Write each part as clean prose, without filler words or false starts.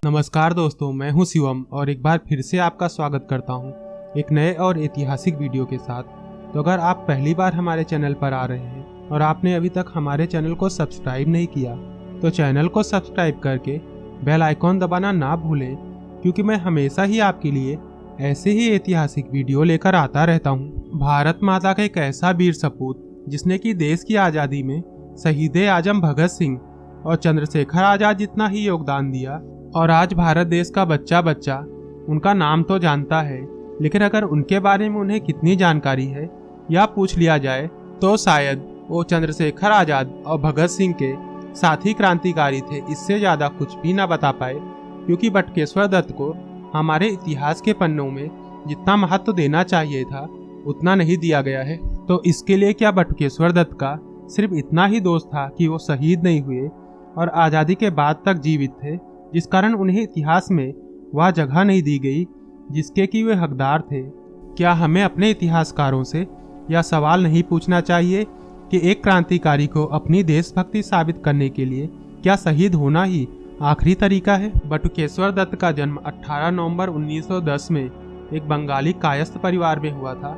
नमस्कार दोस्तों, मैं हूं शिवम और एक बार फिर से आपका स्वागत करता हूं एक नए और ऐतिहासिक वीडियो के साथ। तो अगर आप पहली बार हमारे चैनल पर आ रहे हैं और आपने अभी तक हमारे चैनल को सब्सक्राइब नहीं किया तो चैनल को सब्सक्राइब करके बेल आइकॉन दबाना ना भूलें, क्योंकि मैं हमेशा ही आपके लिए ऐसे ही ऐतिहासिक वीडियो लेकर आता रहता हूँ। भारत माता का एक ऐसा वीर सपूत जिसने कि देश की आज़ादी में शहीद आजम भगत सिंह और चंद्रशेखर आज़ाद जितना ही योगदान दिया, और आज भारत देश का बच्चा बच्चा उनका नाम तो जानता है, लेकिन अगर उनके बारे में उन्हें कितनी जानकारी है या पूछ लिया जाए तो शायद वो चंद्रशेखर आज़ाद और भगत सिंह के साथी क्रांतिकारी थे, इससे ज़्यादा कुछ भी ना बता पाए, क्योंकि बटुकेश्वर दत्त को हमारे इतिहास के पन्नों में जितना महत्व देना चाहिए था उतना नहीं दिया गया है। तो इसके लिए क्या बटुकेश्वर दत्त का सिर्फ इतना ही दोष था कि वो शहीद नहीं हुए और आज़ादी के बाद तक जीवित थे, जिस कारण उन्हें इतिहास में वह जगह नहीं दी गई जिसके कि वे हकदार थे? क्या हमें अपने इतिहासकारों से यह सवाल नहीं पूछना चाहिए कि एक क्रांतिकारी को अपनी देशभक्ति साबित करने के लिए क्या शहीद होना ही आखिरी तरीका है? बटुकेश्वर दत्त का जन्म 18 नवंबर 1910 में एक बंगाली कायस्थ परिवार में हुआ था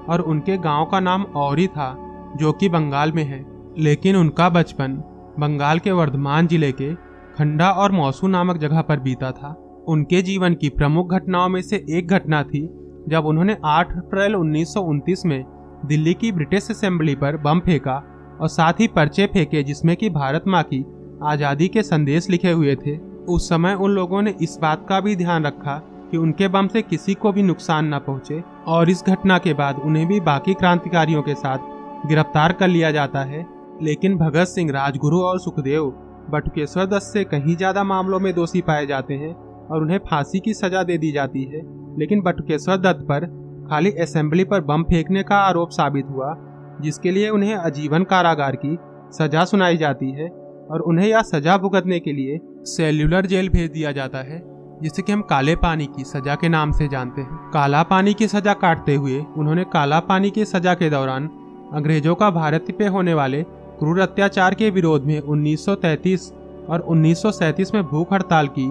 और उनके गांव का नाम औरी था, जो कि बंगाल में है। लेकिन उनका बचपन बंगाल के वर्धमान जिले के खंडा और मौसू नामक जगह पर बीता था। उनके जीवन की प्रमुख घटनाओं में से एक घटना थी जब उन्होंने 8 अप्रैल 1929 में दिल्ली की ब्रिटिश असेंबली पर बम फेंका और साथ ही पर्चे फेंके जिसमें कि भारत माँ की आज़ादी के संदेश लिखे हुए थे। उस समय उन लोगों ने इस बात का भी ध्यान रखा कि उनके बम से किसी को भी नुकसान न पहुंचे, और इस घटना के बाद उन्हें भी बाकी क्रांतिकारियों के साथ गिरफ्तार कर लिया जाता है। लेकिन भगत सिंह, राजगुरु और सुखदेव बटुकेश्वर दत्त से कहीं ज्यादा मामलों में दोषी पाए जाते हैं और उन्हें फांसी की सजा दे दी जाती है। लेकिन बटुकेश्वर दत्त पर खाली असेंबली पर बम फेंकने का आरोप साबित हुआ, जिसके लिए उन्हें आजीवन कारागार की सजा सुनाई जाती है और उन्हें यह सजा भुगतने के लिए सेल्युलर जेल भेज दिया जाता है, जिसे कि हम काले पानी की सजा के नाम से जानते हैं। काला पानी की सजा काटते हुए उन्होंने काला पानी की सजा के दौरान अंग्रेजों का भारत पे होने वाले क्रूर अत्याचार के विरोध में 1933 और 1937 में भूख हड़ताल की,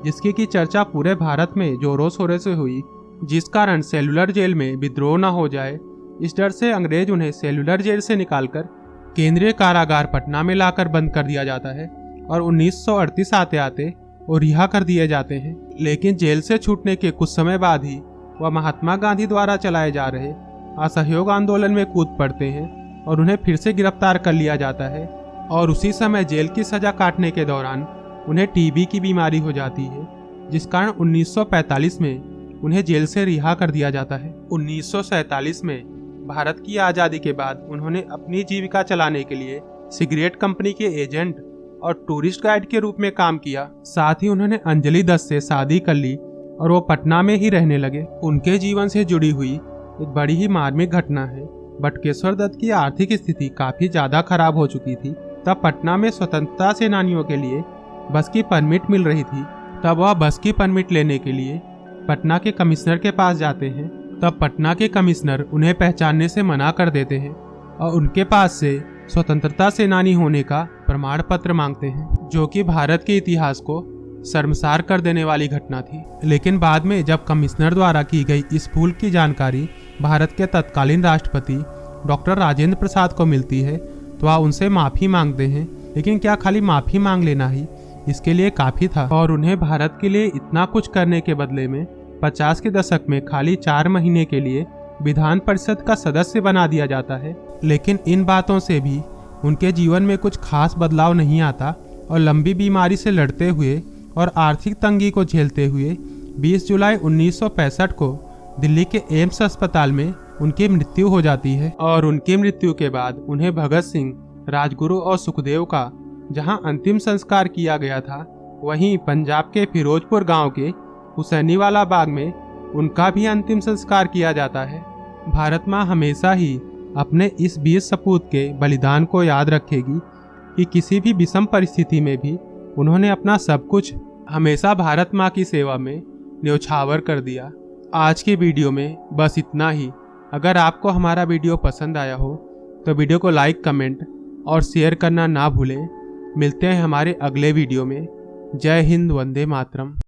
जिसकी की चर्चा पूरे भारत में जोरों शोरों से हुई, जिस कारण सेल्युलर जेल में विद्रोह न हो जाए, इस डर से अंग्रेज उन्हें सेल्युलर जेल से निकालकर केंद्रीय कारागार पटना में लाकर बंद कर दिया जाता है और 1938 आते आते वो रिहा कर दिए जाते हैं। लेकिन जेल से छूटने के कुछ समय बाद ही वह महात्मा गांधी द्वारा चलाए जा रहे असहयोग आंदोलन में कूद पड़ते हैं और उन्हें फिर से गिरफ्तार कर लिया जाता है, और उसी समय जेल की सजा काटने के दौरान उन्हें टीबी की बीमारी हो जाती है, जिस कारण 1945 में उन्हें जेल से रिहा कर दिया जाता है। 1947 में भारत की आज़ादी के बाद उन्होंने अपनी जीविका चलाने के लिए सिगरेट कंपनी के एजेंट और टूरिस्ट गाइड के रूप में काम किया। साथ ही उन्होंने अंजलि दत्त से शादी कर ली और वो पटना में ही रहने लगे। उनके जीवन से जुड़ी हुई एक बड़ी ही मार्मिक घटना है। बटुकेश्वर दत्त की आर्थिक स्थिति काफी ज्यादा खराब हो चुकी थी। तब पटना में स्वतंत्रता सेनानियों के लिए बस की परमिट मिल रही थी। तब वह बस की परमिट लेने के लिए पटना के कमिश्नर के पास जाते हैं। तब पटना के कमिश्नर उन्हें पहचानने से मना कर देते हैं और उनके पास से स्वतंत्रता सेनानी होने का प्रमाण पत्र मांगते हैं, जो कि भारत के इतिहास को शर्मसार कर देने वाली घटना थी। लेकिन बाद में जब कमिश्नर द्वारा की गई इस भूल की जानकारी भारत के तत्कालीन राष्ट्रपति डॉक्टर राजेंद्र प्रसाद को मिलती है तो वह उनसे माफ़ी मांगते हैं। लेकिन क्या खाली माफ़ी मांग लेना ही इसके लिए काफ़ी था? और उन्हें भारत के लिए इतना कुछ करने के बदले में 50 के दशक में खाली 4 महीने के लिए विधान परिषद का सदस्य बना दिया जाता है। लेकिन इन बातों से भी उनके जीवन में कुछ खास बदलाव नहीं आता और लंबी बीमारी से लड़ते हुए और आर्थिक तंगी को झेलते हुए 20 जुलाई 1965 को दिल्ली के एम्स अस्पताल में उनकी मृत्यु हो जाती है। और उनकी मृत्यु के बाद उन्हें भगत सिंह, राजगुरु और सुखदेव का जहां अंतिम संस्कार किया गया था, वहीं पंजाब के फिरोजपुर गांव के हुसैनीवाला बाग में उनका भी अंतिम संस्कार किया जाता है। भारत माँ हमेशा ही अपने इस वीर सपूत के बलिदान को याद रखेगी कि किसी भी विषम परिस्थिति में भी उन्होंने अपना सब कुछ हमेशा भारत माँ की सेवा में न्यौछावर कर दिया। आज की वीडियो में बस इतना ही। अगर आपको हमारा वीडियो पसंद आया हो तो वीडियो को लाइक, कमेंट और शेयर करना ना भूलें। मिलते हैं हमारे अगले वीडियो में। जय हिंद, वंदे मातरम।